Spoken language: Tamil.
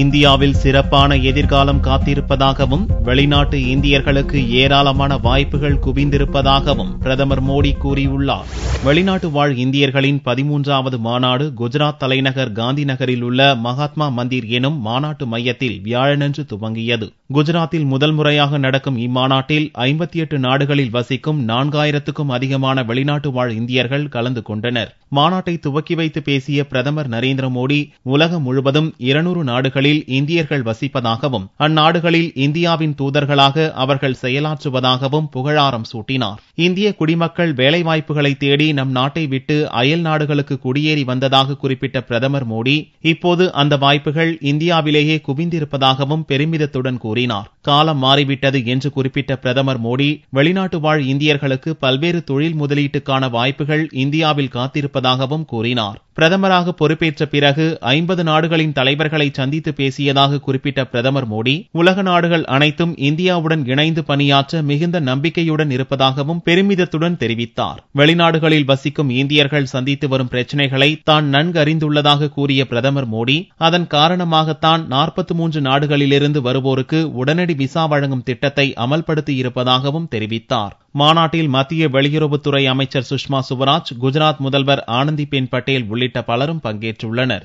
இந்தியாவில் சிறப்பான எதிர்காலம் காத்திருப்பதாகவும் வெளிநாட்டு இந்தியர்களுக்கு ஏராளமான வாய்ப்புகள் குவிந்திருப்பதாகவும் பிரதமர் மோடி கூறியுள்ளார். வெளிநாட்டு வாழ் இந்தியர்களின் 13வது மாநாடு குஜராத் தலைநகர் காந்தி நகரில் உள்ள மகாத்மா மந்திர் எனும் மாநாட்டு மையத்தில் வியாழனன்று துவங்கியது. குஜராத்தில் முதல் முறையாக நடக்கும் இம்மாநாட்டில் 58 நாடுகளில் வசிக்கும் 4000க்கும் அதிகமான வெளிநாட்டு வாழ் இந்தியர்கள் கலந்து கொண்டனர். மாநாட்டை துவக்கி வைத்து பேசிய பிரதமர் நரேந்திர மோடி, உலகம் முழுவதும் 200 நாடுகளில் இந்தியர்கள் வசிப்பதாகவும் அந்நாடுகளில் இந்தியாவின் தூதர்களாக அவர்கள் செயலாற்றுவதாகவும் புகழாரம் சூட்டினார். இந்திய குடிமக்கள் வேலைவாய்ப்புகளை தேடி நம் நாட்டை விட்டு அயல் நாடுகளுக்கு குடியேறி வந்ததாக குறிப்பிட்ட பிரதமர் மோடி, இப்போது அந்த வாய்ப்புகள் இந்தியாவிலேயே குவிந்திருப்பதாகவும் பெருமிதத்துடன் கூறினார். காலம் மாறிவிட்டது என்று குறிப்பிட்ட பிரதமர் மோடி, வெளிநாட்டு வாழ் இந்தியர்களுக்கு பல்வேறு தொழில் முதலீட்டுக்கான வாய்ப்புகள் இந்தியாவில் காத்திருப்பதாகவும் கூறினார். பிரதமராக பொறுப்பேற்ற பிறகு 50 நாடுகளின் தலைவர்களை சந்தித்து பேசியதாக குறிப்பிட்ட பிரதமர் மோடி, உலக நாடுகள் அனைத்தும் இந்தியாவுடன் இணைந்து பணியாற்ற மிகுந்த நம்பிக்கையுடன் இருப்பதாகவும் பெருமிதத்துடன் தெரிவித்தார். வெளிநாடுகளில் வசிக்கும் இந்தியர்கள் சந்தித்து வரும் பிரச்சினைகளை தான் நன்கு அறிந்துள்ளதாக கூறிய பிரதமர் மோடி, அதன் காரணமாகத்தான் 43 நாடுகளிலிருந்து வருவோருக்கு உடனடி விசா வழங்கும் திட்டத்தை அமல்படுத்தி இருப்பதாகவும் தெரிவித்தார். மாநாட்டில் மத்திய வெளியுறவுத்துறை அமைச்சர் சுஷ்மா சுவராஜ், குஜராத் முதல்வர் ஆனந்திபென் பட்டேல் உள்ளிட்ட பலரும் பங்கேற்றுள்ளனர்.